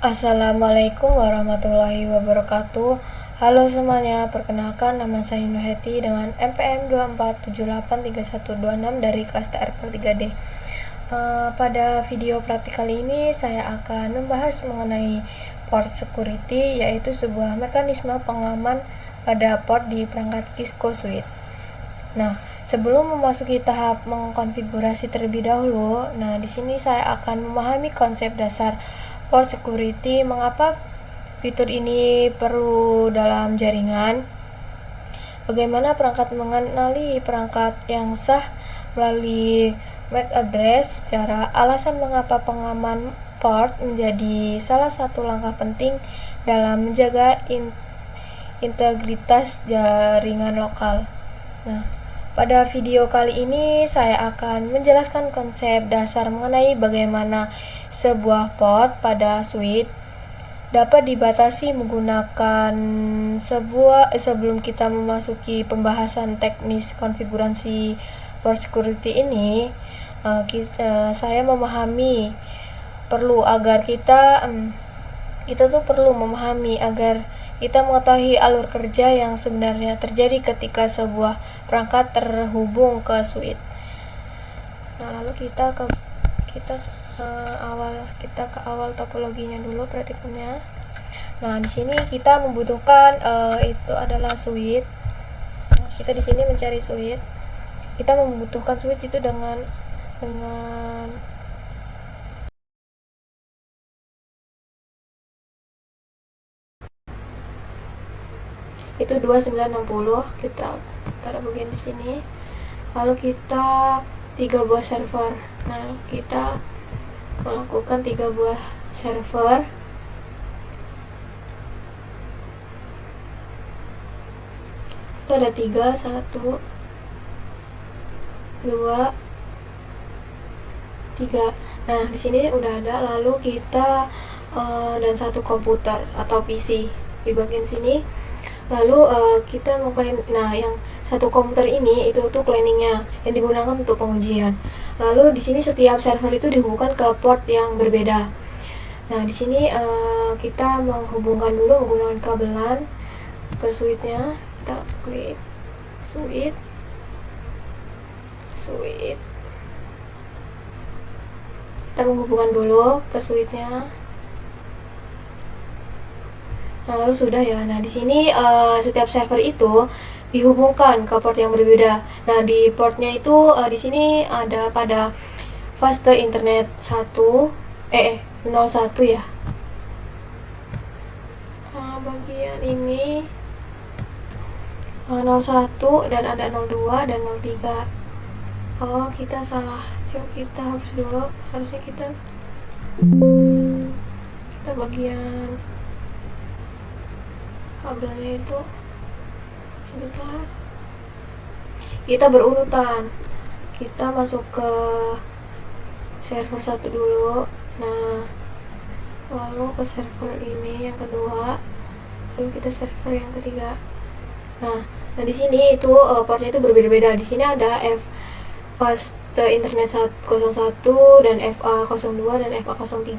Assalamualaikum warahmatullahi wabarakatuh. Halo semuanya, perkenalkan nama saya Nurheti dengan NPM 24783126 dari kelas TRPL 3D. Pada video praktik kali ini saya akan membahas mengenai port security, yaitu sebuah mekanisme pengaman pada port di perangkat Cisco Suite. Nah, sebelum memasuki tahap mengkonfigurasi terlebih dahulu, di sini saya akan memahami konsep dasar port security, mengapa fitur ini perlu dalam jaringan, bagaimana perangkat mengenali perangkat yang sah melalui MAC address, secara alasan mengapa pengaman port menjadi salah satu langkah penting dalam menjaga integritas jaringan lokal. Nah, pada video kali ini saya akan menjelaskan konsep dasar mengenai bagaimana sebuah port pada suite dapat dibatasi menggunakan sebelum kita memasuki pembahasan teknis konfigurasi port security ini, saya memahami kita perlu memahami agar kita mengetahui alur kerja yang sebenarnya terjadi ketika sebuah perangkat terhubung ke suite. Nah, lalu kita ke awal topologinya dulu, praktikumnya. Nah, di sini kita membutuhkan itu adalah suite. Nah, kita di sini mencari suite. Kita membutuhkan suite itu dengan itu 2960, kita taruh bagian di sini. Lalu kita 3 buah server. Nah, kita melakukan 3 buah server. Itu ada 3, 1, 2, 3. Nah, di sini udah ada. Lalu kita dan 1 komputer atau PC di bagian sini. Lalu kita ngapain? Nah, yang 1 komputer ini itu tuh cleaningnya yang digunakan untuk pengujian. Lalu di sini setiap server itu dihubungkan ke port yang berbeda. Nah, di sini kita menghubungkan dulu menggunakan kabelan ke suite-nya. Kita klik suite. Kita menghubungkan dulu ke suite-nya. Nah, lalu sudah ya. Nah, di sini setiap server itu dihubungkan ke port yang berbeda. Nah, di portnya itu di sini ada pada fase internet 01 ya. Bagian ini 01 dan ada 02 dan 03. Oh, kita salah. Coba kita hapus dulu. Harusnya kita bagian kabelnya itu sebentar. Kita berurutan. Kita masuk ke server 1 dulu. Nah, lalu ke server ini yang kedua. Lalu kita server yang ketiga. Nah di sini itu portnya itu berbeda-beda. Di sini ada fast internet 01 dan FA02 dan FA03.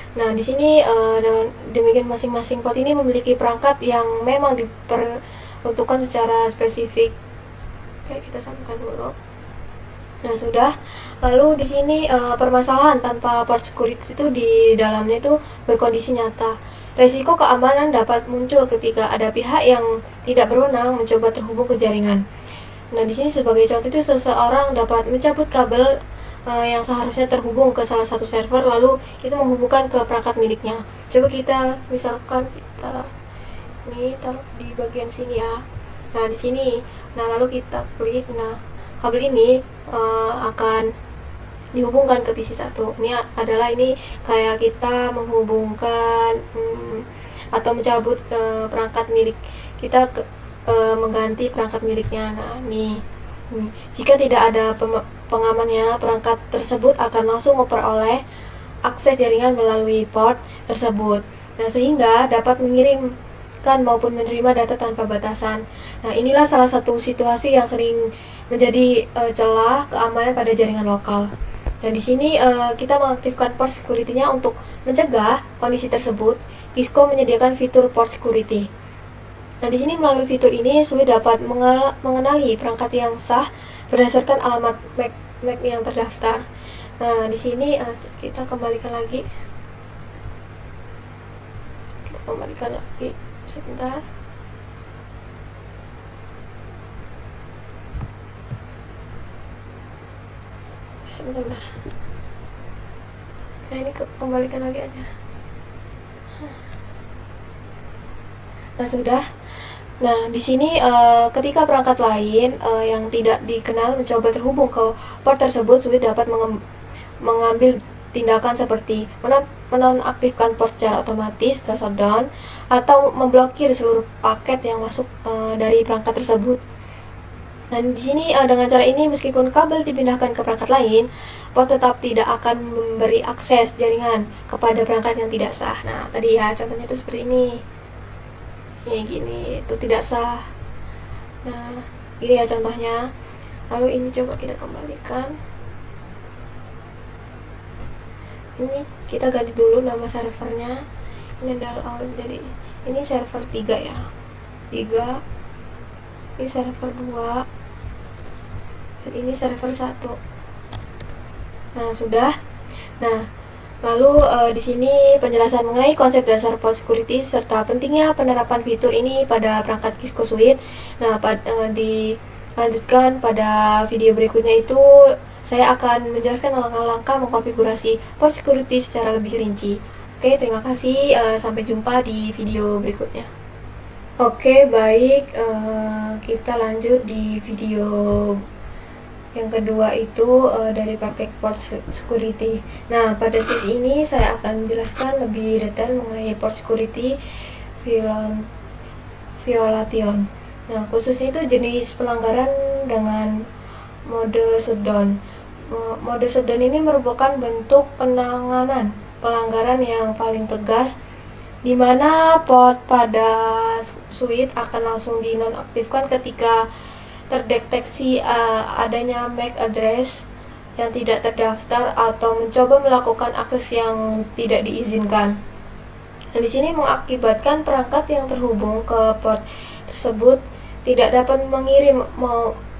Nah, di sini dengan demikian masing-masing port ini memiliki perangkat yang memang diperuntukkan secara spesifik. Oke, kita sambungkan dulu. Nah, sudah. Lalu di sini permasalahan tanpa port security itu di dalamnya itu berkondisi nyata. Resiko keamanan dapat muncul ketika ada pihak yang tidak berwenang mencoba terhubung ke jaringan. Nah, di sini sebagai contoh itu seseorang dapat mencabut kabel yang seharusnya terhubung ke salah satu server, lalu itu menghubungkan ke perangkat miliknya. Coba misalkan kita ini taruh di bagian sini ya. Nah, di sini. Nah, lalu kita klik. Nah, kabel ini akan dihubungkan ke PC 1. Ini kayak kita menghubungkan atau mencabut perangkat milik kita mengganti perangkat miliknya. Nah, jika tidak ada pengamannya, perangkat tersebut akan langsung memperoleh akses jaringan melalui port tersebut. Nah, sehingga dapat mengirimkan maupun menerima data tanpa batasan. Nah, inilah salah satu situasi yang sering menjadi celah keamanan pada jaringan lokal. Nah, di sini kita mengaktifkan port security-nya untuk mencegah kondisi tersebut. Cisco menyediakan fitur port security. Nah, di sini melalui fitur ini Sui dapat mengenali perangkat yang sah berdasarkan alamat MAC yang terdaftar. Nah, di sini kita kembalikan lagi. Sebentar. Nah, ini kembalikan lagi aja. Nah, sudah. Nah, di sini ketika perangkat lain yang tidak dikenal mencoba terhubung ke port tersebut, Sui dapat mengambil tindakan seperti menonaktifkan port secara otomatis ke shutdown atau memblokir seluruh paket yang masuk dari perangkat tersebut. Dan di sini dengan cara ini meskipun kabel dipindahkan ke perangkat lain, port tetap tidak akan memberi akses jaringan kepada perangkat yang tidak sah. Nah, tadi ya contohnya itu seperti ini. Kayak gini, itu tidak sah. Nah, ini ya contohnya. Lalu ini coba kita kembalikan. Ini kita ganti dulu nama servernya. Ini adalah dari ini server 3 ya. 3. Ini server 2. Dan ini server 1. Nah, sudah. Nah, lalu di sini penjelasan mengenai konsep dasar port security serta pentingnya penerapan fitur ini pada perangkat Cisco Suite. Nah, dilanjutkan pada video berikutnya itu saya akan menjelaskan langkah-langkah mengkonfigurasi port security secara lebih rinci. Oke, terima kasih. Sampai jumpa di video berikutnya. Oke, baik. Kita lanjut di video yang kedua itu dari praktek port security. Nah, pada sesi ini saya akan menjelaskan lebih detail mengenai port security violation. Nah, khususnya itu jenis pelanggaran dengan mode shutdown. Mode shutdown ini merupakan bentuk penanganan pelanggaran yang paling tegas di mana port pada suite akan langsung dinonaktifkan ketika terdeteksi adanya MAC address yang tidak terdaftar atau mencoba melakukan akses yang tidak diizinkan. Dan di sini mengakibatkan perangkat yang terhubung ke port tersebut tidak dapat mengirim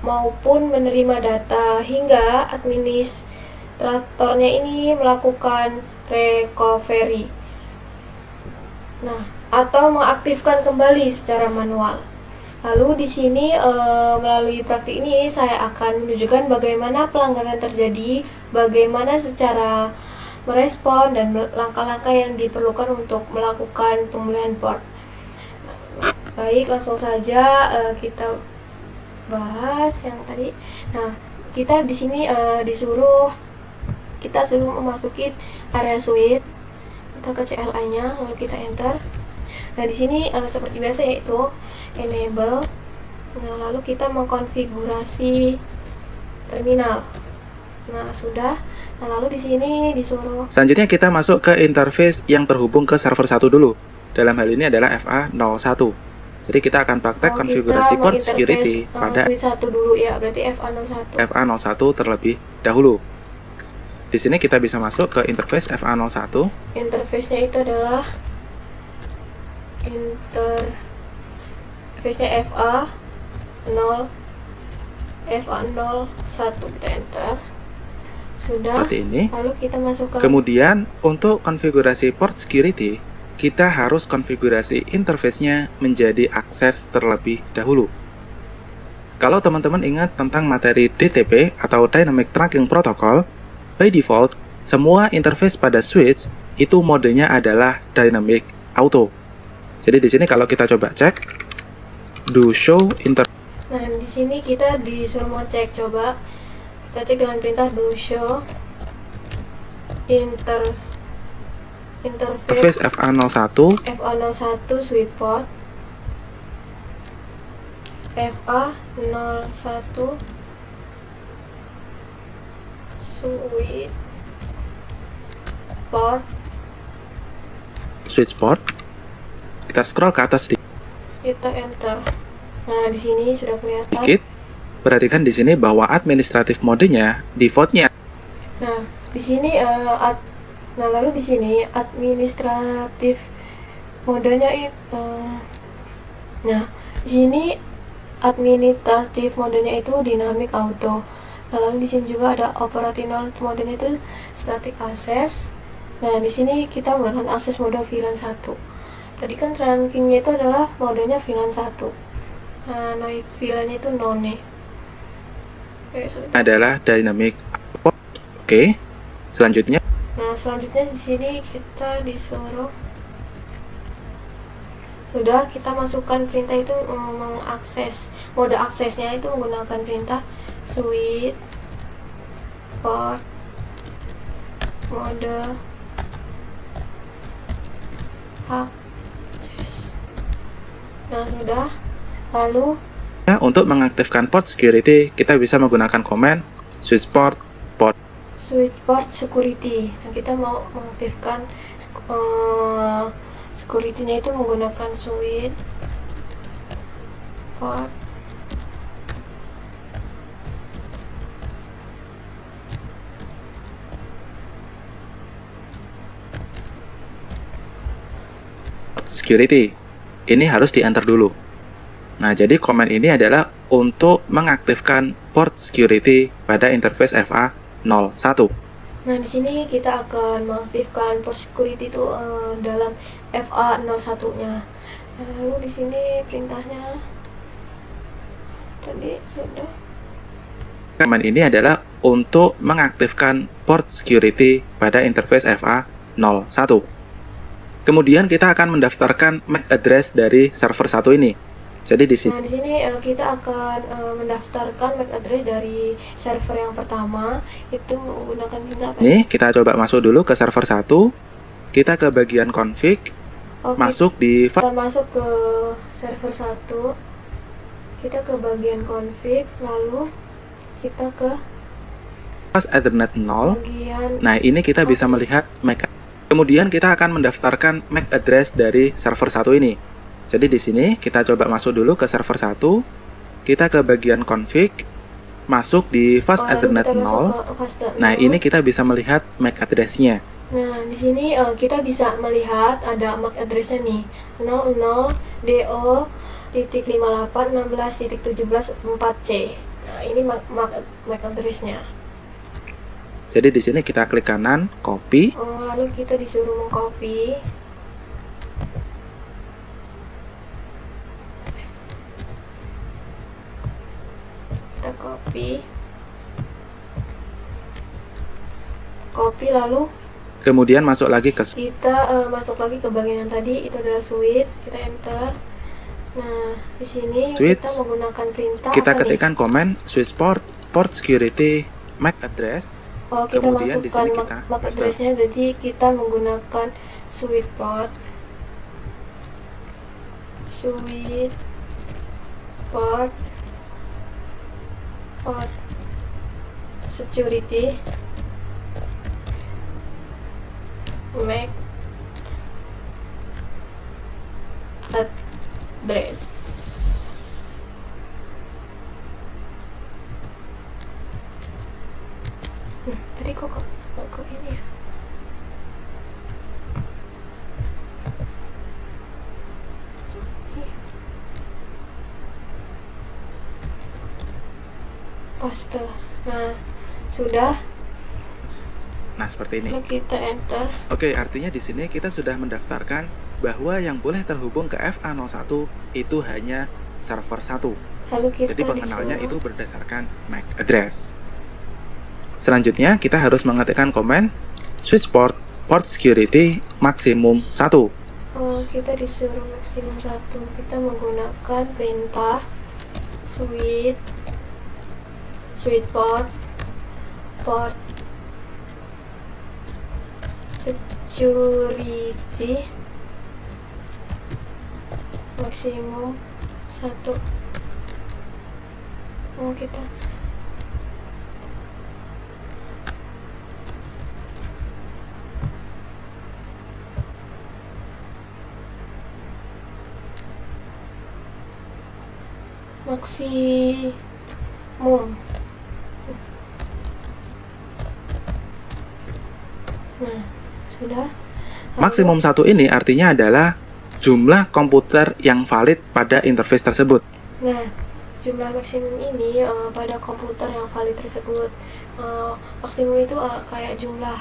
maupun menerima data hingga administratornya ini melakukan recovery. Nah, atau mengaktifkan kembali secara manual. Lalu di sini melalui praktik ini saya akan menunjukkan bagaimana pelanggaran terjadi, bagaimana secara merespon dan langkah-langkah yang diperlukan untuk melakukan pemulihan port. Baik, langsung saja kita bahas yang tadi. Nah, kita di sini kita suruh memasuki area suite. Kita ke CLI-nya, lalu kita enter. Nah, di sini seperti biasa yaitu enable. Nah, lalu kita mengkonfigurasi terminal. Nah, sudah. Nah, lalu di sini disuruh. Selanjutnya kita masuk ke interface yang terhubung ke server 1 dulu. Dalam hal ini adalah FA01. Jadi kita akan praktek konfigurasi port security pada suite 1 dulu ya, berarti FA01. FA01 terlebih dahulu. Di sini kita bisa masuk ke interface FA01. Interface-nya itu adalah interface-nya FA01. Kita enter. Sudah. Seperti ini. Lalu kita masuk ke. Kemudian untuk konfigurasi port security, kita harus konfigurasi interface-nya menjadi akses terlebih dahulu. Kalau teman-teman ingat tentang materi DTP atau Dynamic Tracking Protocol, by default, semua interface pada switch itu modenya adalah Dynamic Auto. Jadi di sini kalau kita coba cek, do show interface. Nah, di sini kita disuruh mau cek, coba kita cek dengan perintah do show interface FA01 switch port FA01 switch port. Kita scroll ke atas kita enter. Nah, di sini sudah kelihatan. Perhatikan di sini bahwa administratif modenya defaultnya. Nah, Di sini nah lalu di sini administratif modenya itu nah di sini administratif modenya itu dynamic auto. Nah lalu di sini juga ada operational modenya itu static access. Nah di sini kita menggunakan akses mode VLAN 1. Tadi kan rankingnya itu adalah modenya VLAN 1. Nah VLAN-nya itu none. Adalah dynamic output. Oke. Selanjutnya Nah selanjutnya di sini kita disuruh sudah kita masukkan perintah itu mengakses mode aksesnya itu menggunakan perintah switch port mode akses. Nah sudah, lalu untuk mengaktifkan port security kita bisa menggunakan command switch port switch port security. Nah kita mau mengaktifkan security-nya itu menggunakan switch port security. Ini harus di-enter dulu. Nah, jadi command ini adalah untuk mengaktifkan port security pada interface FA01. Nah, di sini kita akan mengaktifkan port security itu dalam FA01-nya. Nah, lalu di sini perintahnya tadi sudah. Command ini adalah untuk mengaktifkan port security pada interface FA01. Kemudian kita akan mendaftarkan MAC address dari server 1 ini. Jadi di sini. Nah, di sini kita akan mendaftarkan MAC address dari server yang pertama itu menggunakan perintah apa? Nih, kita coba masuk dulu ke server 1. Kita ke bagian config. Masuk di kita masuk ke server 1. Kita ke bagian config, lalu kita ke fast Ethernet 0. bagian. Nah, ini kita bisa melihat MAC. Kemudian kita akan mendaftarkan MAC address dari server 1 ini. Jadi di sini kita coba masuk dulu ke server 1. Kita ke bagian config, masuk di fast Ethernet 0. Nah, ini kita bisa melihat MAC address-nya. Nah, di sini kita bisa melihat ada MAC address-nya nih. 00.do.5816.17.4c. Nah, ini MAC address-nya. Jadi di sini kita klik kanan, copy. Lalu kita disuruh mengcopy. Kita copy lalu kemudian masuk lagi ke masuk lagi ke bagian yang tadi itu adalah switch. Kita enter. Nah, di sini switch, kita menggunakan perintah kita ketikkan command switch port security MAC address. Kita kemudian di sini masukkan kita MAC address-nya, jadi kita menggunakan switch port security MAC address. Tadi kok ke ini ya? Paste. Nah, sudah. Nah, seperti ini. Kita enter. Oke, artinya di sini kita sudah mendaftarkan bahwa yang boleh terhubung ke FA01 itu hanya server 1. Jadi pengenalnya itu berdasarkan MAC address. Selanjutnya kita harus mengetikkan command switch port security maksimum 1. Kita disuruh maksimum 1. Kita menggunakan perintah switch port security maksimum 1. Kita maksimum. Nah, sudah. Lalu, Maksimum 1 ini artinya adalah jumlah komputer yang valid pada interface tersebut. nah, jumlah maksimum ini pada komputer yang valid tersebut. Maksimum itu kayak jumlah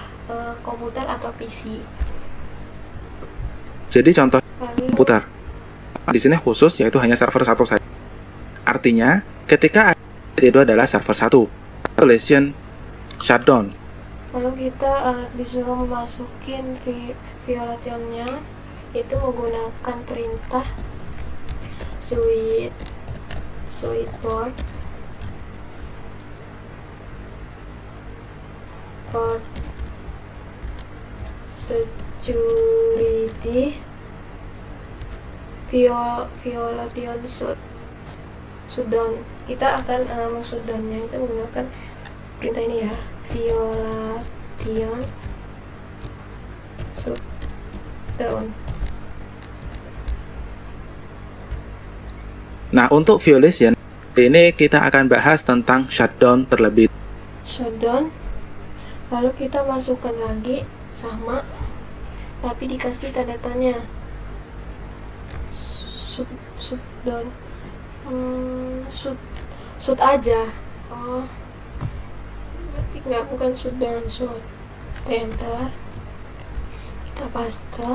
komputer atau PC. Jadi contoh Lalu, komputer di sini khusus yaitu hanya server 1 saja. Artinya ketika itu adalah server 1, installation shutdown. lalu kita disuruh masukin violationnya itu menggunakan perintah port security violation shutdown. Kita akan meng-shutdownnya itu menggunakan perintah ini ya, violation shutdown. Nah, untuk violation ini kita akan bahas tentang shutdown terlebih. Shutdown. Lalu kita masukkan lagi sama, tapi dikasih tanda tanya. Shutdown. Shoot aja. Oh, berarti bukan shutdown, shoot. Enter. Kita paste.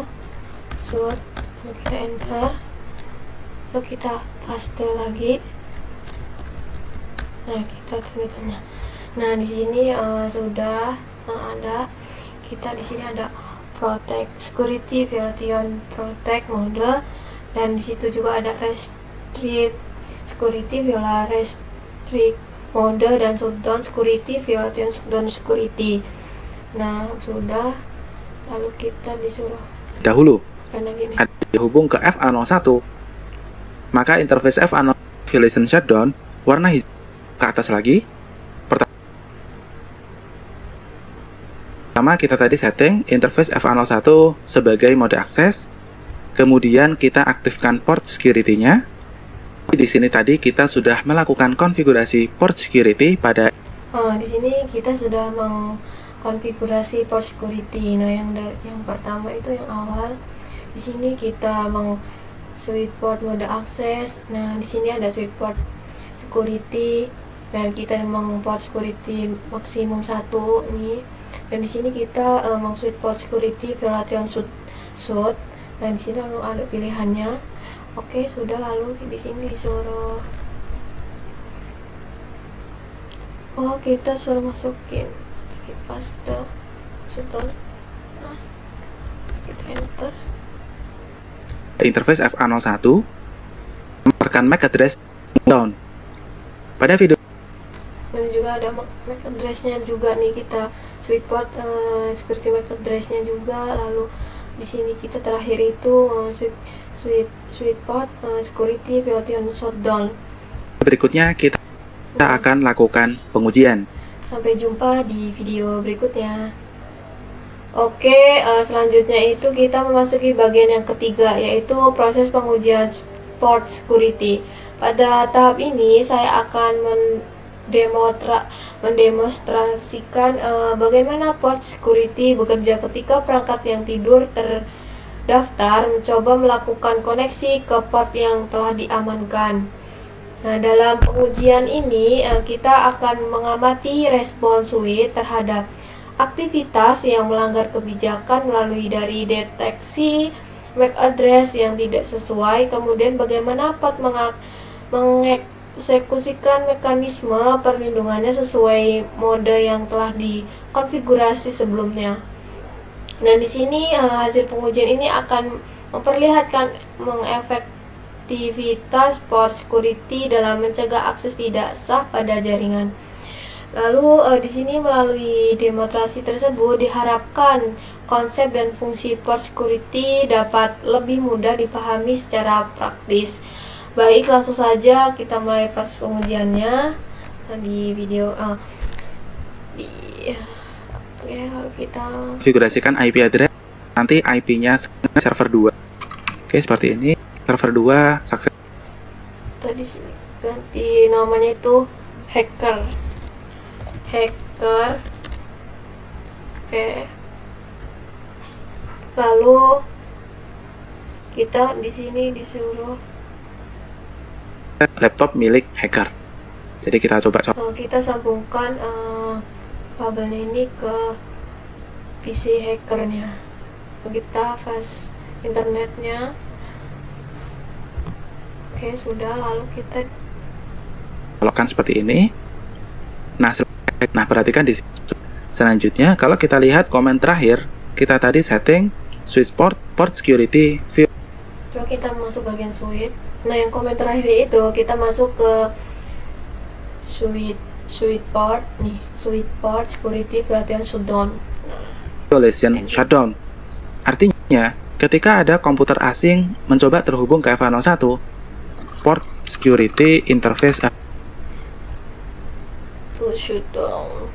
Shoot. Lalu kita enter. Lalu kita paste lagi. Nah, kita tanda tanya. Nah, di sini sudah ada. Kita di sini ada protect security, violation protect mode, dan di situ juga ada restrict security, viola restrict mode, dan shutdown security, violation shutdown security. Nah, sudah. Lalu kita disuruh Dahulu karena gini. ada dihubung ke FA01, maka interface FA01 violation shutdown warna hijau ke atas lagi. Pertama kita tadi setting interface FA01 sebagai mode akses, kemudian kita aktifkan port security-nya. Di sini tadi kita sudah melakukan konfigurasi port security pada Di sini kita sudah mengkonfigurasi port security. Nah, yang pertama itu yang awal. Di sini kita switch port mode akses. Nah, di sini ada switch port security, dan kita port security maksimum 1 nih. Dan di sini kita switch port security violation shoot. Dan di sini lalu ada pilihannya. Oke, sudah. Lalu di sini disuruh kita suruh masukin di paste shutdown. Nah, kita enter. interface FA01 merupakan MAC address down. Pada video Dan juga ada MAC address-nya juga nih, kita switch port security MAC address-nya juga. Lalu di sini kita terakhir itu switch port security violation shutdown. berikutnya kita akan lakukan pengujian. Sampai jumpa di video berikutnya. Oke, selanjutnya itu kita memasuki bagian yang ketiga, yaitu proses pengujian port security. Pada tahap ini saya akan mendemonstrasikan bagaimana port security bekerja ketika perangkat yang tidur terdaftar mencoba melakukan koneksi ke port yang telah diamankan. Nah, dalam pengujian ini kita akan mengamati respon switch terhadap aktivitas yang melanggar kebijakan melalui dari deteksi MAC address yang tidak sesuai, kemudian bagaimana port mengeksekusikan mekanisme perlindungannya sesuai mode yang telah dikonfigurasi sebelumnya. Nah, di sini hasil pengujian ini akan memperlihatkan aktivitas port security dalam mencegah akses tidak sah pada jaringan. Lalu di sini melalui demonstrasi tersebut diharapkan konsep dan fungsi port security dapat lebih mudah dipahami secara praktis. Baik, langsung saja kita mulai proses pengujiannya di video lalu kita Konfigurasikan IP address, nanti IP-nya server 2. Oke, seperti ini. Server 2 sukses. tadi sini ganti namanya itu hacker. Oke, Lalu kita di sini disuruh laptop milik hacker. Jadi kita coba kita sambungkan kabelnya ini ke PC hackernya. Kita fast internetnya. Oke, sudah. Lalu kita colokan seperti ini. Nah, perhatikan di sini. Selanjutnya, kalau kita lihat komen terakhir, kita tadi setting switch port security view. coba kita masuk bagian switch. Nah, yang komen terakhir itu kita masuk ke switch port nih, switch port security perhatian shutdown. Violation shutdown. Artinya, ketika ada komputer asing mencoba terhubung ke FA01, port security interface To shutdown.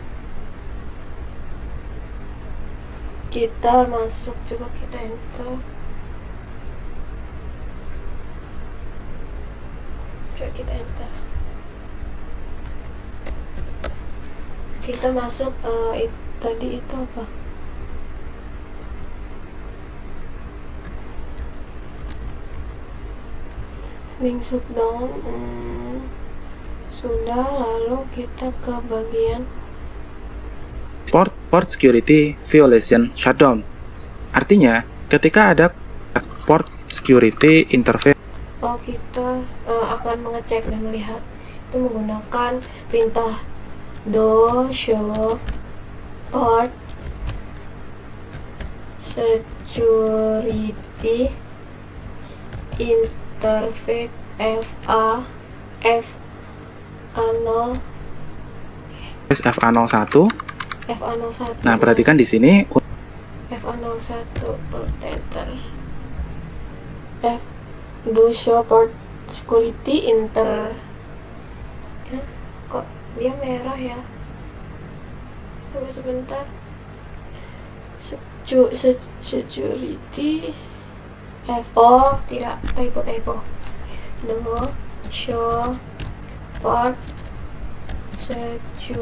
Kita masuk, coba kita enter. Coba kita enter. Kita masuk tadi itu apa? Link shutdown. Sudah, lalu kita ke bagian port security violation shutdown. Artinya, ketika ada port security interface, kita akan mengecek dan melihat itu menggunakan perintah do show port security interface FA0 FA01. FA01. Nah, perhatikan di sini FA01 enter. Do show port security inter. Ya, kok dia merah ya? Coba sebentar. Security tidak, typo. Do show port security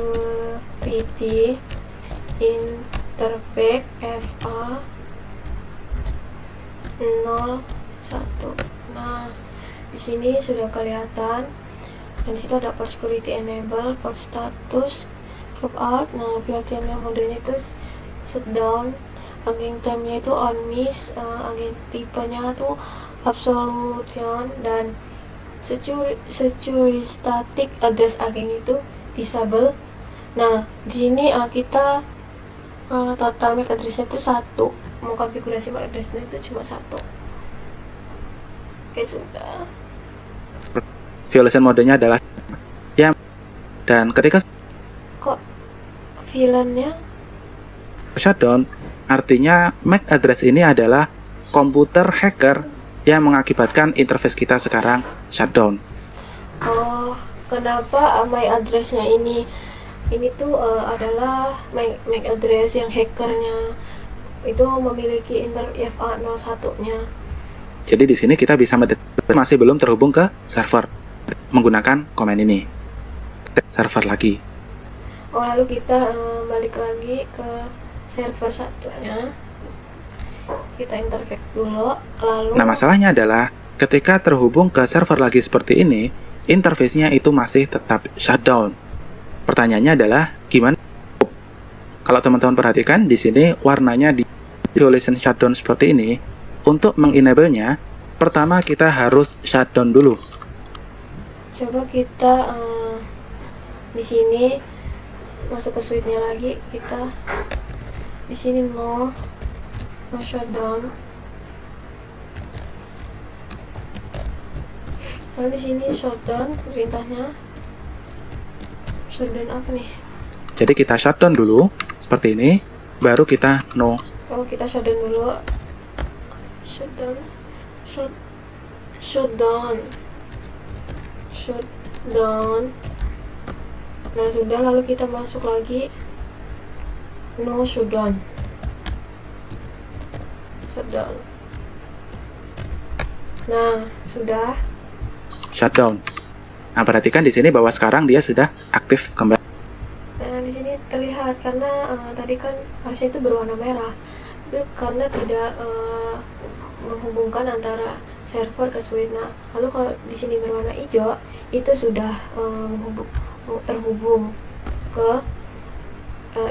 interface FA01. Nah, di sini sudah kelihatan. Dan di situ ada port security enable, port status, clock out. Nah, pilihannya modenya itu shutdown, agent time-nya itu on miss, agent tipenya itu absolute ya, dan security static address agent itu disable. Nah, di sini kita total MAC address-nya itu 1. Mau konfigurasi MAC address-nya itu cuma 1. Oke, sudah. violation modenya adalah ya, dan ketika Kok villain-nya shutdown, artinya MAC address ini adalah komputer hacker yang mengakibatkan interface kita sekarang shutdown. Oh, kenapa MAC address-nya ini tuh adalah MAC address yang hackernya itu memiliki FA01-nya. Jadi di sini kita bisa masih belum terhubung ke server menggunakan komen ini. Server lagi. Oh, lalu kita balik lagi ke server satunya. Kita interface dulu, lalu Nah, masalahnya adalah ketika terhubung ke server lagi seperti ini, interface-nya itu masih tetap shutdown. Pertanyaannya adalah gimana? Kalau teman-teman perhatikan di sini warnanya di violation shutdown seperti ini, untuk mengenable-nya, pertama kita harus shutdown dulu. coba kita di sini masuk ke suite-nya lagi. Kita di sini no shutdown. Lalu di sini shutdown, perintahnya shutdown apa nih? Jadi kita shutdown dulu seperti ini, baru kita no. Oh, kita shutdown dulu. Shutdown. Nah, sudah, lalu kita masuk lagi no shutdown. Nah, sudah. Shutdown. Nah, perhatikan di sini bahwa sekarang dia sudah aktif kembali. Nah, di sini terlihat karena tadi kan harusnya itu berwarna merah. itu karena tidak menghubungkan antara server ke switch. Nah, lalu kalau di sini berwarna hijau itu sudah terhubung ke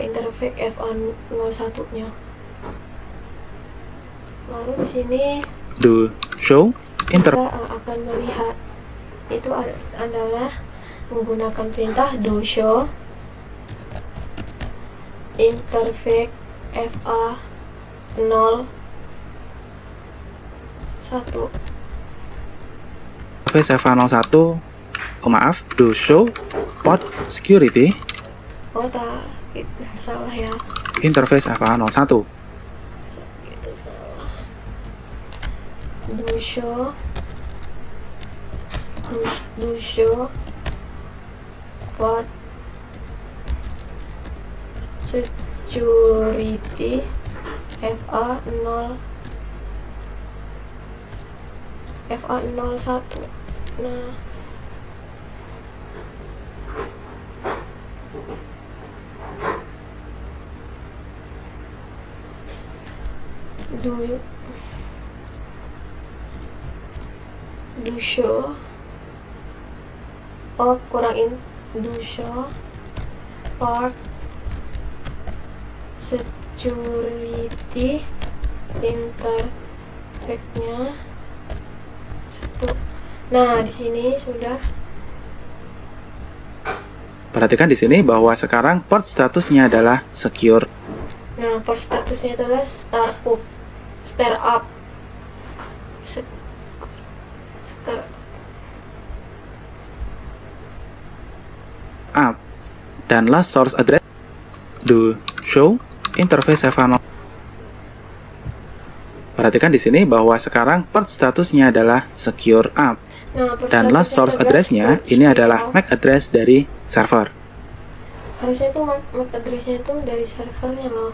interface FA01 nya. Lalu di sini Do show kita akan melihat itu adalah menggunakan perintah do show interface FA01. interface FA01. Oh maaf, do show port security Oh tak, salah ya. interface FA01. Itu salah. Do show port security FA01. Nah, do show do show port security interface-nya 1. Nah, di sini sudah. Perhatikan di sini bahwa sekarang port statusnya adalah secure. Nah, port statusnya itu adalah startup. Up dan last source address do show interface FA0. Perhatikan di sini bahwa sekarang port statusnya adalah secure up. Nah, Dan last source address-nya ini adalah MAC address dari server. Harusnya itu MAC address-nya itu dari servernya loh.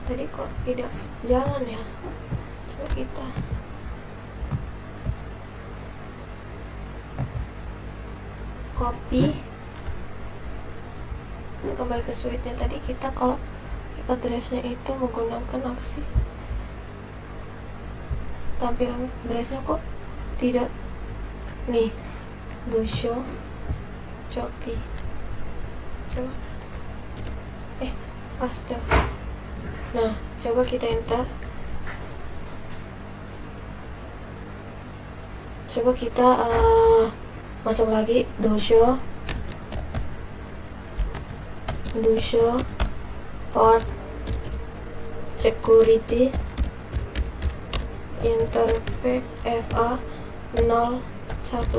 Tadi kok tidak jalan ya? Coba kita copy. Kembali ke suite-nya tadi, kita kalau address-nya itu menggunakan apa sih? Tampilan address-nya kok tidak. Nih, do show copy. Coba faster. Nah, coba kita enter. Coba kita masuk lagi do show port security interface FA01.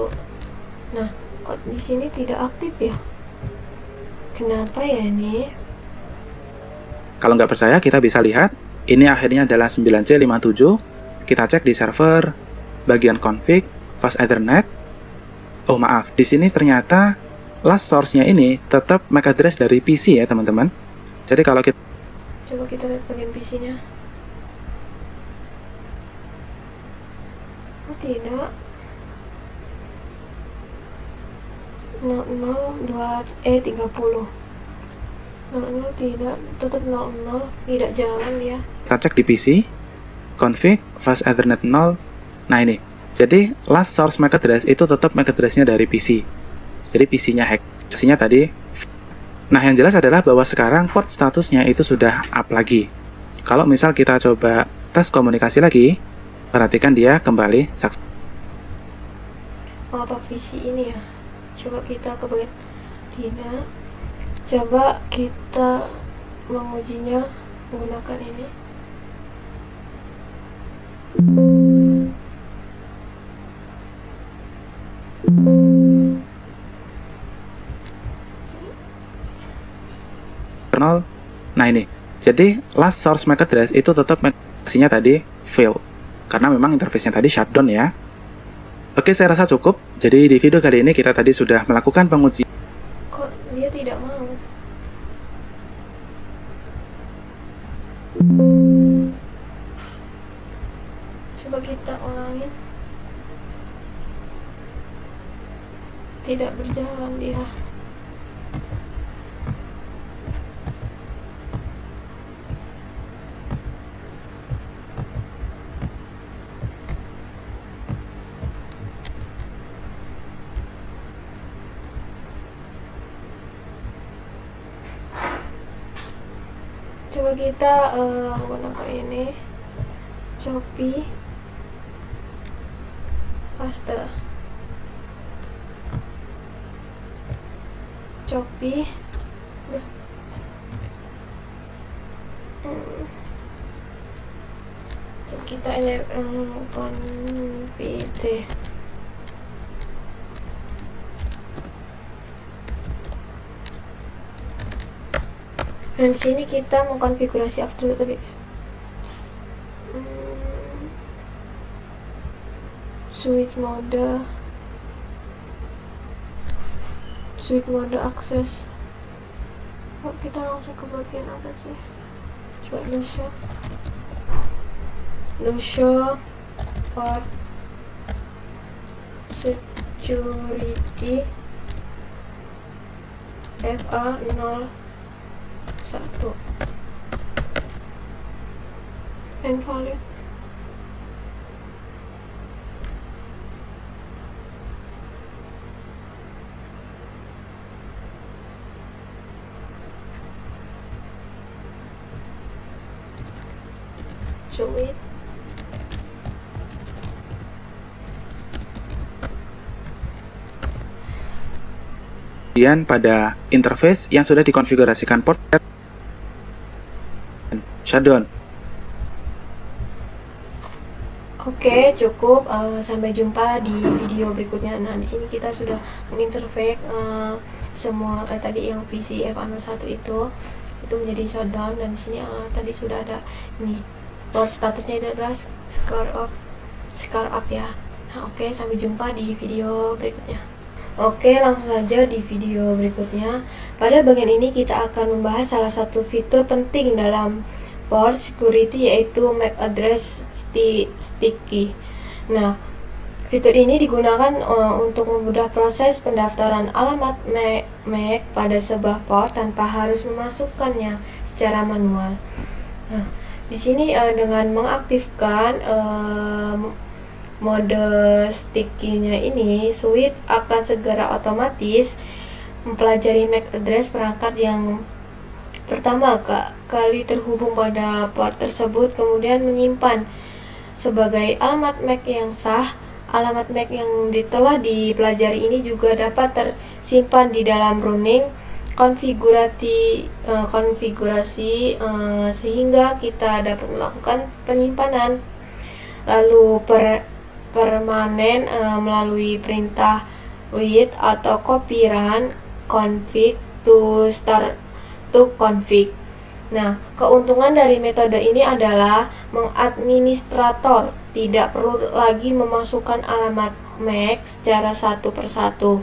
Nah, kok di sini tidak aktif ya? Kenapa ya ini? Kalau nggak percaya, kita bisa lihat. Ini akhirnya adalah 9C57. Kita cek di server, bagian config, fast ethernet. Oh maaf, di sini ternyata last source-nya ini tetap MAC address dari PC ya teman-teman. Jadi kalau kita Coba kita lihat bagian PC-nya. Oh tidak. 00.2E30. 00 tidak, tetap 00, tidak jalan dia. kita cek di PC, config, fast ethernet 0. Nah ini, jadi last source MAC address itu tetap MAC address-nya dari PC. Jadi PC-nya hack. PC-nya tadi. Nah, yang jelas adalah bahwa sekarang port statusnya itu sudah up lagi. Kalau misal kita coba tes komunikasi lagi, perhatikan dia kembali sukses. Oh, apa PC ini ya? Coba kita ke bagian tidak. Coba kita mengujinya menggunakan ini. Nah ini, jadi last source MAC address itu tetap MAC-nya tadi fail, karena memang interface-nya tadi shutdown ya. Oke, saya rasa cukup. Jadi di video kali ini kita tadi sudah melakukan pengujian. Kok dia tidak mau? Coba kita ulangin. Tidak berjalan dia. Coba kita menggunakan ini, copy, paste, copy. Kita ini konfig. Dan di sini kita mengkonfigurasi apa dulu tadi? Switch mode akses. Oh, kita langsung ke bagian apa sih? Coba show port security FA01 invalid. Show it. Kemudian pada interface yang sudah dikonfigurasikan port shutdown. Oke, cukup. Sampai jumpa di video berikutnya. Nah, di sini kita sudah menginterface semua tadi yang PC FA01 itu menjadi shutdown, dan di sini tadi sudah ada ini port statusnya itu adalah scar up ya. Nah, oke, sampai jumpa di video berikutnya. Oke, langsung saja di video berikutnya. Pada bagian ini kita akan membahas salah satu fitur penting dalam port security, yaitu MAC address sticky. Nah, fitur ini digunakan untuk memudahkan proses pendaftaran alamat MAC pada sebuah port tanpa harus memasukkannya secara manual. Nah, di sini dengan mengaktifkan mode sticky-nya ini, switch akan segera otomatis mempelajari MAC address perangkat yang pertama kali terhubung pada port tersebut, kemudian menyimpan sebagai alamat MAC yang sah. Alamat MAC yang telah dipelajari ini juga dapat tersimpan di dalam running konfigurasi sehingga kita dapat melakukan penyimpanan lalu permanen melalui perintah read atau copy run config to start to config. Nah, keuntungan dari metode ini adalah mengadministrator tidak perlu lagi memasukkan alamat MAC secara satu persatu,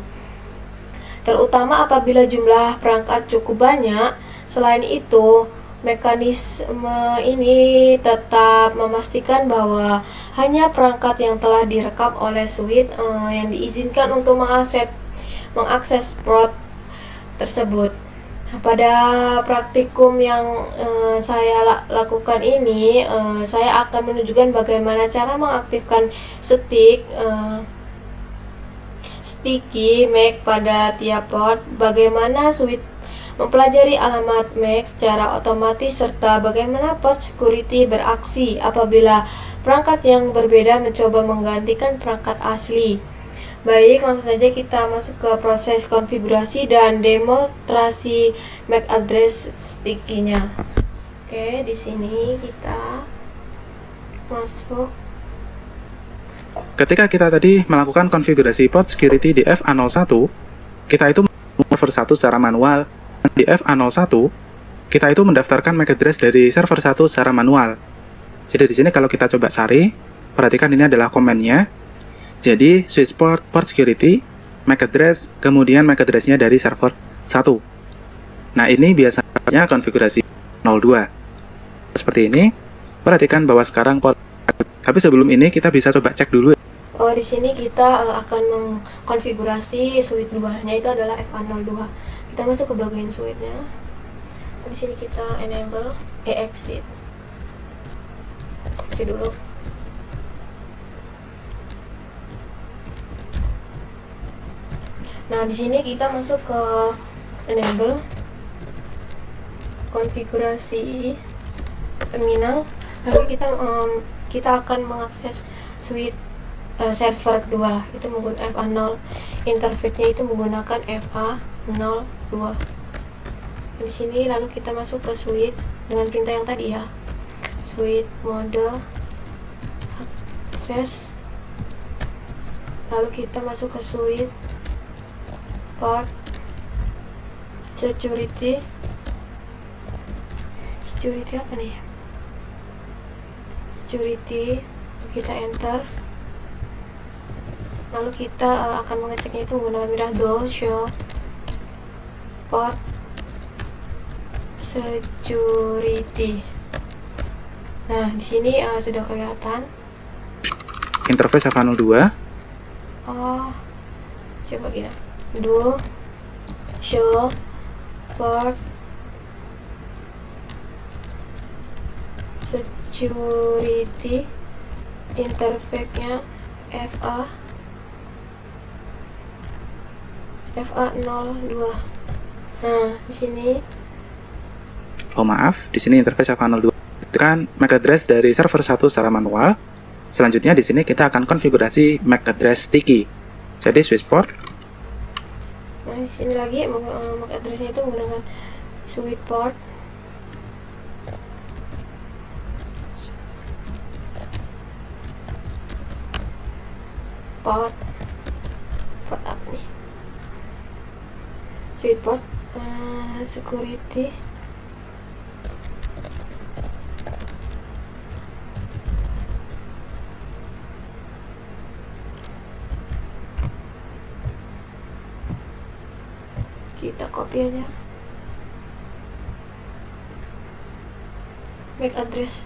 terutama apabila jumlah perangkat cukup banyak. Selain itu, mekanisme ini tetap memastikan bahwa hanya perangkat yang telah direkam oleh switch yang diizinkan untuk mengakses port tersebut. Nah, pada praktikum yang saya lakukan ini, saya akan menunjukkan bagaimana cara mengaktifkan sticky MAC pada tiap port, bagaimana switch mempelajari alamat MAC secara otomatis, serta bagaimana port security beraksi apabila perangkat yang berbeda mencoba menggantikan perangkat asli. Baik, langsung saja kita masuk ke proses konfigurasi dan demonstrasi MAC address sticky-nya. Oke, di sini kita masuk. Ketika kita tadi melakukan konfigurasi port security di FA01, kita itu server 1 secara manual. Di FA01, kita itu mendaftarkan MAC address dari server 1 secara manual. Jadi di sini kalau kita coba cari, perhatikan ini adalah komennya. Jadi switch port security, MAC address, kemudian MAC address-nya dari server 1. Nah, ini biasanya konfigurasi 02. Seperti ini. Perhatikan bahwa sekarang port. Tapi sebelum ini kita bisa coba cek dulu. Di sini kita akan mengkonfigurasi switch 2-nya, itu adalah FA02. Kita masuk ke bagian switch-nya. Di sini kita enable, exit dulu. Nah, di sini kita masuk ke enable, konfigurasi terminal, lalu kita akan mengakses suite server kedua itu menggunakan FA0. Interface-nya itu menggunakan FA02. Di sini lalu kita masuk ke suite dengan perintah yang tadi ya. Suite mode akses. Lalu kita masuk ke suite port security apa nih? Security, kita enter. Lalu kita akan mengeceknya itu menggunakan mirror do show port security. Nah, di sini sudah kelihatan interface FA02. Coba kita do show port security, interface-nya FA02. Nah, di sini di sini interface FA02 kan MAC address dari server 1 secara manual. Selanjutnya di sini kita akan konfigurasi MAC address sticky. Jadi switch port. Nah, di sini lagi MAC address-nya itu menggunakan switch port. Port apa nih? Switch port security. Kita copy aja MAC address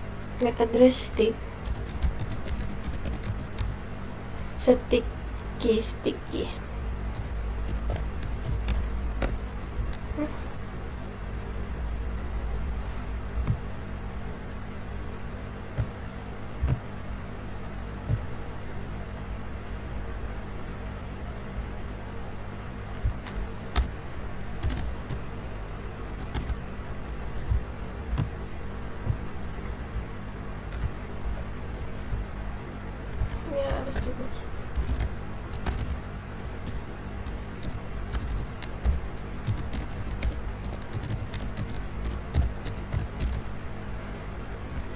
sticky. Ya, harus dulu.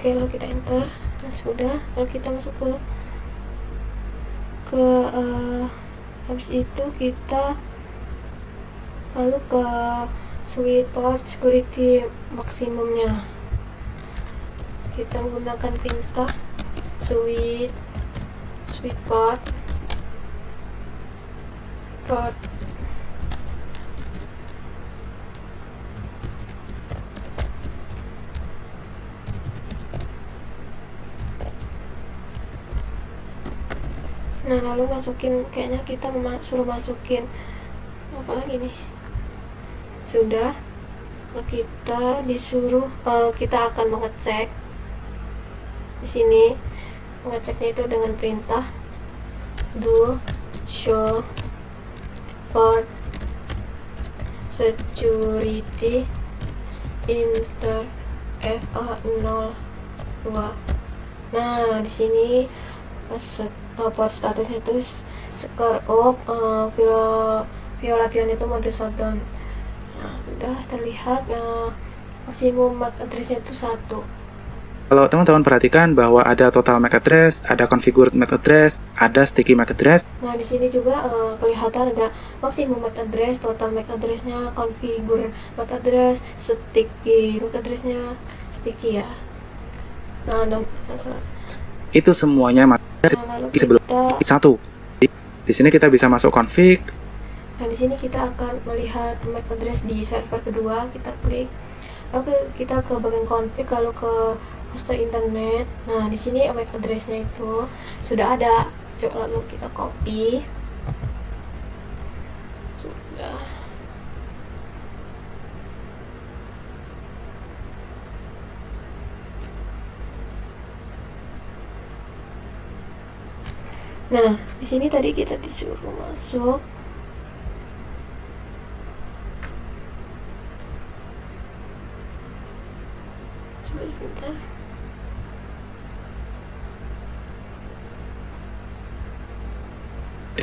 Oke, lalu kita enter. Nah, sudah. Lalu kita masuk ke habis itu kita lalu ke switch port security maksimumnya. Kita menggunakan perintah switch port Nah, lalu kayaknya kita suruh masukin apa lagi nih? Sudah. Kita disuruh kita akan mengecek di sini. Mengeceknya itu dengan perintah do show port security inter FA02. Nah, di sini port statusnya itu score off, violation itu mode shutdown. Nah, sudah terlihat maksimum MAC address-nya itu 1. Kalau teman-teman perhatikan bahwa ada total MAC address, ada configured MAC address, ada sticky MAC address. Nah, di sini juga kelihatan ada maksimum MAC address, total MAC address-nya, configure MAC address, sticky MAC address-nya, sticky ya. Nah, itu semuanya sebelum satu. Di sini kita bisa masuk config. Nah, di sini kita akan melihat MAC address di server kedua. Kita klik, lalu kita ke bagian config, lalu ke host internet. Nah, di sini MAC address-nya itu sudah ada. Coba lalu kita copy. Sudah. Nah, di sini tadi kita disuruh masuk. Coba sebentar.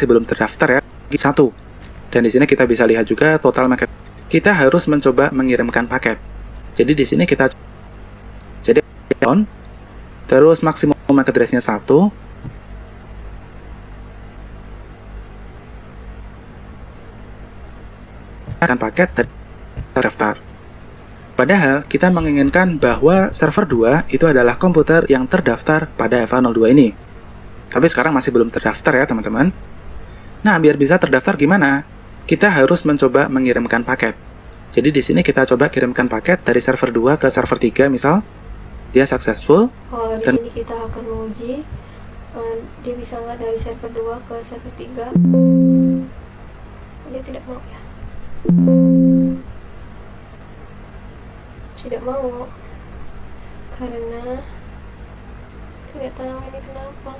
masih belum terdaftar ya, 1. Dan di sini kita bisa lihat juga total MAC address. Kita harus mencoba mengirimkan paket. Jadi di sini kita on, terus maksimum MAC address-nya 1. Akan paket terdaftar. Padahal kita menginginkan bahwa server 2 itu adalah komputer yang terdaftar pada EVA02 ini. Tapi sekarang masih belum terdaftar ya teman-teman. Nah, biar bisa terdaftar gimana? Kita harus mencoba mengirimkan paket. Jadi di sini kita coba kirimkan paket dari server 2 ke server 3 misal. Dia successful. Di Dan sini kita akan menguji dia bisa nggak dari server 2 ke server 3. Dia tidak mau ya. Tidak mau karena tidak tahu ini kenapa.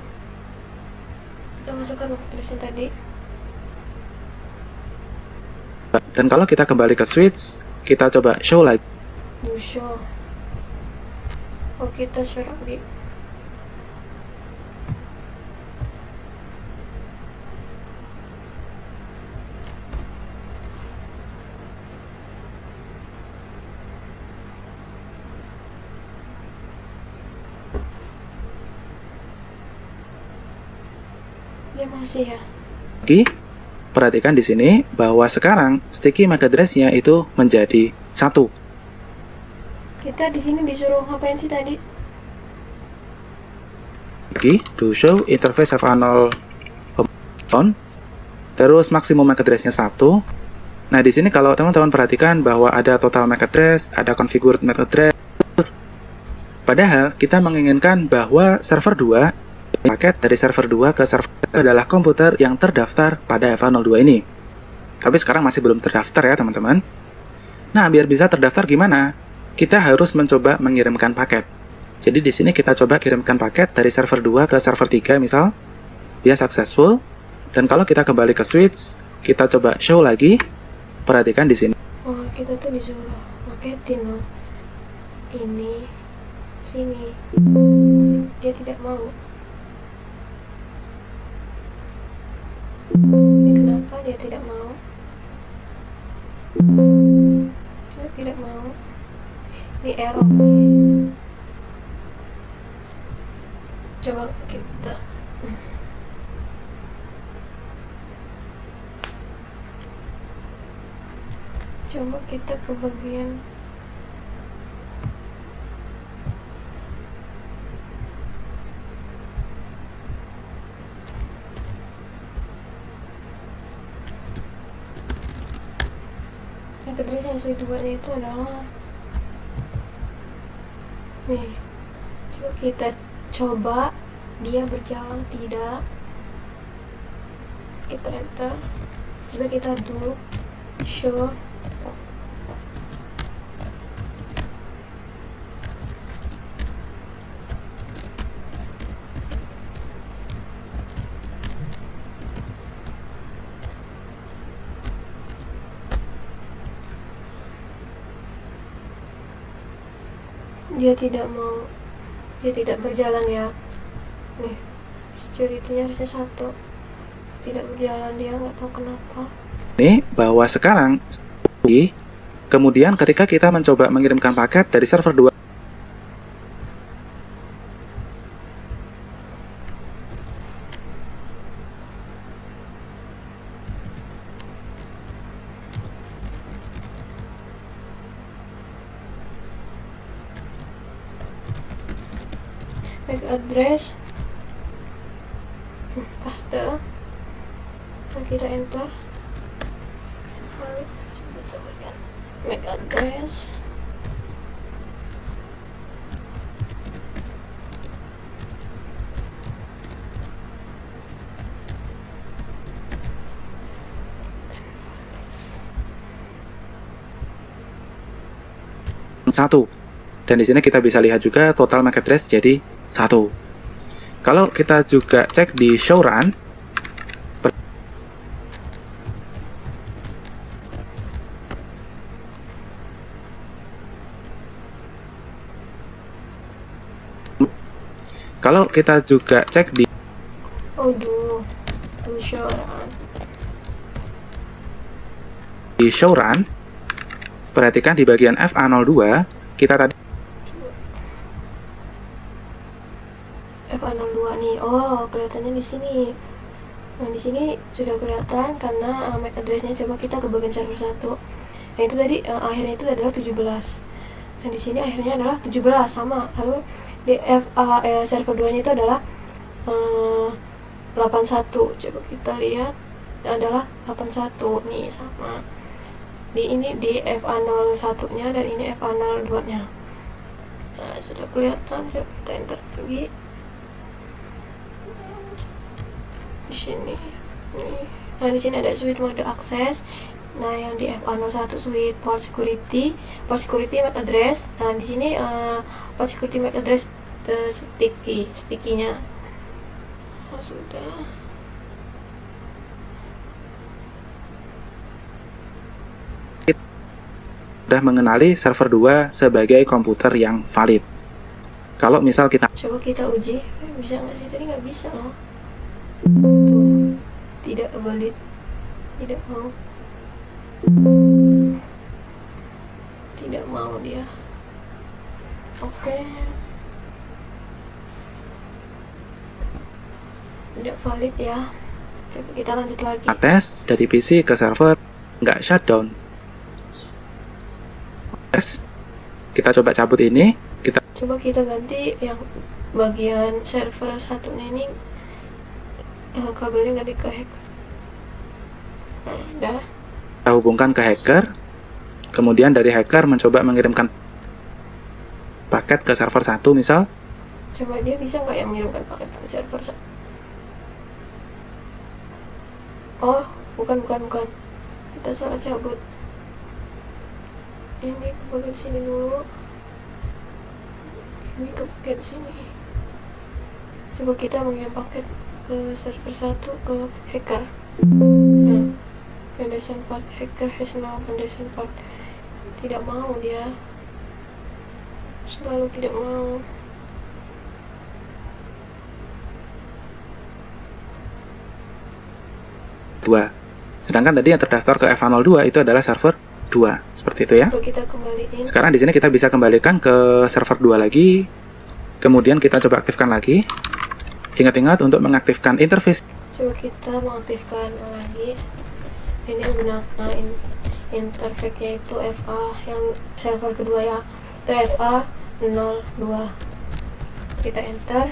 Kita masukkan tulisan tadi. Dan kalau kita kembali ke switch, kita coba show lagi. Show. Oh, kita share lagi. Dia masih ya. Lagi, perhatikan di sini bahwa sekarang sticky MAC address-nya itu menjadi 1. Kita di sini disuruh ngapain sih tadi? Lagi, do show interface EVA0 on, terus maksimum MAC address-nya 1. Nah, di sini kalau teman-teman perhatikan bahwa ada total MAC address, ada configured MAC address. Padahal kita menginginkan bahwa server 2 paket dari server 2 ke server adalah komputer yang terdaftar pada EVA02 ini. Tapi sekarang masih belum terdaftar ya teman-teman. Nah, biar bisa terdaftar gimana? Kita harus mencoba mengirimkan paket. Jadi di sini kita coba kirimkan paket dari server 2 ke server 3 misal. Dia successful. Dan kalau kita kembali ke switch, kita coba show lagi. Perhatikan di sini. Oh, kita tuh disuruh paketin loh. Ini sini. Dia tidak mau. Ini kenapa dia tidak mau? Dia tidak mau. Ini error. Coba kita ke bagian yang kedua yang sui 2 nya itu adalah nih. Coba kita coba dia berjalan tidak. Kita enter. Coba kita do show. Dia tidak mau, dia tidak berjalan ya. Nih, security-nya harusnya 1, tidak berjalan, dia nggak tahu kenapa. Nih, bahwa sekarang kemudian ketika kita mencoba mengirimkan paket dari server 2 MAC address paste. Nah, kita enter. Kita berikan MAC address. satu. Dan di sini kita bisa lihat juga total MAC address jadi 1. Kalau kita juga cek di show run, kalau kita juga cek di Aduh, to show run. Di show run, perhatikan di bagian FA02, kita tadi FA02 nih. Oh, kelihatannya di sini. Nah, di sini sudah kelihatan karena MAC address-nya. Coba kita ke bagian server 1. Nah, itu tadi akhirnya itu adalah 17. Nah, di sini akhirnya adalah 17 sama. Lalu di server 2-nya itu adalah 81. Coba kita lihat adalah 81 nih sama. Ini di FA01-nya dan ini FA02-nya. Nah, sudah kelihatan. Coba kita enter lagi. Di sini. Nih. Nah, di sini ada switch mode akses. Nah, yang di FA01 switch port security MAC address. Nah, di sini port security MAC address sticky-nya. Oh, sudah. sudah mengenali server 2 sebagai komputer yang valid. Kalau misal kita Coba kita uji. Bisa nggak sih? Tadi nggak bisa loh. Tuh. Tidak valid. Tidak mau. Tidak mau dia. Oke. Tidak valid ya. Coba kita lanjut lagi. tes dari PC ke server, nggak shutdown. Tes, kita coba cabut ini, Coba kita ganti yang bagian server satunya ini, kabelnya ganti ke hacker. Nah, udah. kita hubungkan ke hacker, kemudian dari hacker mencoba mengirimkan paket ke server 1 misal. Coba dia bisa nggak yang mengirimkan paket ke server 1? Oh, bukan. Kita salah cabut. Ini ke bagian sini dulu. Ini ke bagian sini. Coba kita mengirim paket ke server 1 ke hacker. Nah, foundation part hacker has no foundation part. Tidak mau dia. Selalu tidak mau. Sedangkan tadi yang terdaftar ke FA02 itu adalah server 2, seperti itu ya. Coba kita kembaliin. Sekarang di sini kita bisa kembalikan ke server 2 lagi. Kemudian kita coba aktifkan lagi. Ingat-ingat untuk mengaktifkan interface. Coba kita mengaktifkan lagi. Ini menggunakan interface-nya itu FA yang server kedua ya. Itu FA02. Kita enter.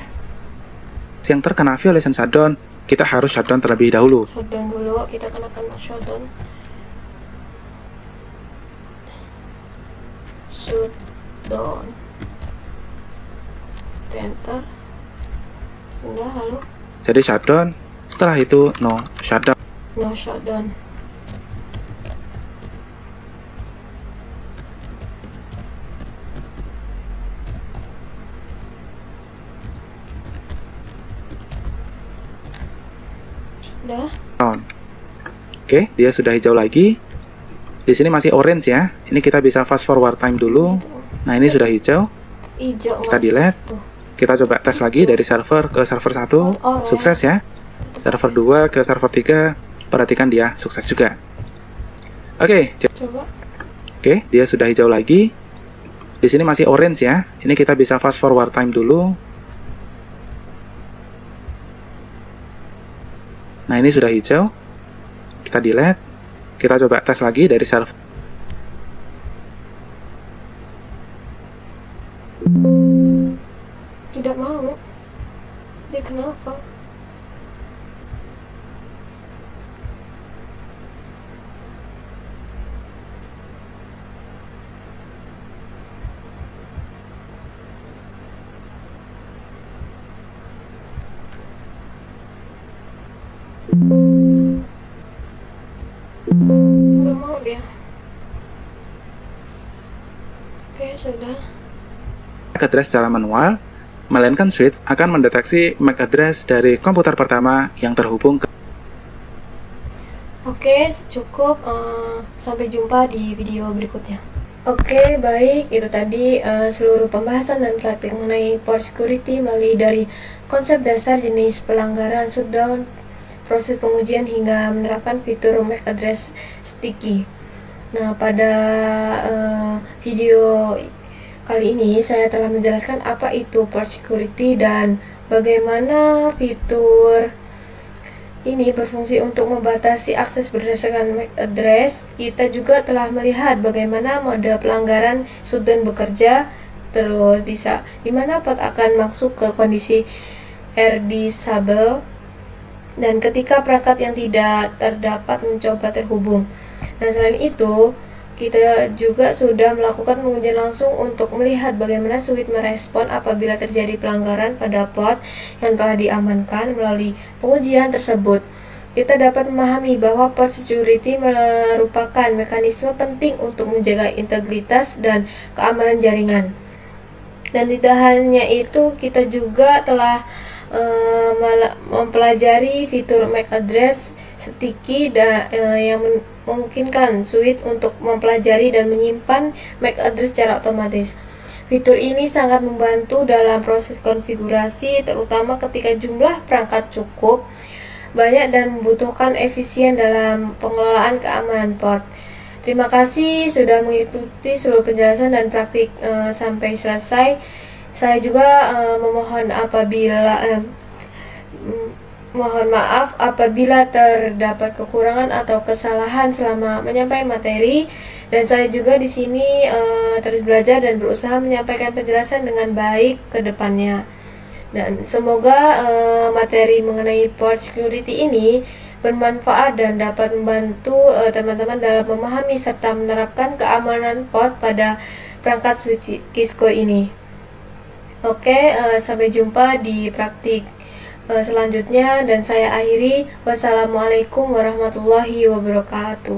Yang terkena violation shutdown, kita harus shutdown terlebih dahulu. Shutdown dulu, kita kenakan shutdown. Shutdown. Kita enter. Sudah, lalu Jadi shutdown, setelah itu no shutdown. no shutdown. Sudah. Oke, dia sudah hijau lagi. Di sini masih orange ya. Ini kita bisa fast forward time dulu. Nah, ini sudah hijau. Hijau. Kita delete. Kita coba tes lagi dari server ke server 1. Sukses ya. Server 2 ke server 3. Perhatikan dia sukses juga. Oke, Coba. Oke, dia sudah hijau lagi. Di sini masih orange ya. Ini kita bisa fast forward time dulu. Nah, ini sudah hijau. Kita delete. Kita coba tes lagi dari server. Tidak mau. Dia kenapa? Gak mau dia. Oke, sudah. MAC address secara manual, melainkan switch akan mendeteksi MAC address dari komputer pertama yang terhubung ke. Oke, cukup. Sampai jumpa di video berikutnya. Oke, baik. Itu tadi seluruh pembahasan dan praktik mengenai port security melalui dari konsep dasar jenis pelanggaran shutdown, proses pengujian hingga menerapkan fitur MAC address sticky. Nah, pada video kali ini saya telah menjelaskan apa itu port security dan bagaimana fitur ini berfungsi untuk membatasi akses berdasarkan MAC address. Kita juga telah melihat bagaimana mode pelanggaran shutdown bekerja, terus bisa dimana port akan masuk ke kondisi R disable dan ketika perangkat yang tidak terdapat mencoba terhubung. Nah, selain itu, kita juga sudah melakukan pengujian langsung untuk melihat bagaimana switch merespon apabila terjadi pelanggaran pada port yang telah diamankan. Melalui pengujian tersebut, kita dapat memahami bahwa port security merupakan mekanisme penting untuk menjaga integritas dan keamanan jaringan. Dan tidak hanya itu, kita juga telah mempelajari fitur MAC address sticky yang memungkinkan switch untuk mempelajari dan menyimpan MAC address secara otomatis. Fitur ini sangat membantu dalam proses konfigurasi, terutama ketika jumlah perangkat cukup banyak dan membutuhkan efisien dalam pengelolaan keamanan port. Terima kasih sudah mengikuti seluruh penjelasan dan praktik sampai selesai. Saya juga mohon maaf apabila terdapat kekurangan atau kesalahan selama menyampaikan materi, dan saya juga di sini terus belajar dan berusaha menyampaikan penjelasan dengan baik ke depannya. Dan semoga materi mengenai port security ini bermanfaat dan dapat membantu teman-teman dalam memahami serta menerapkan keamanan port pada perangkat switch Cisco ini. Oke, sampai jumpa di praktik selanjutnya dan saya akhiri. Wassalamualaikum warahmatullahi wabarakatuh.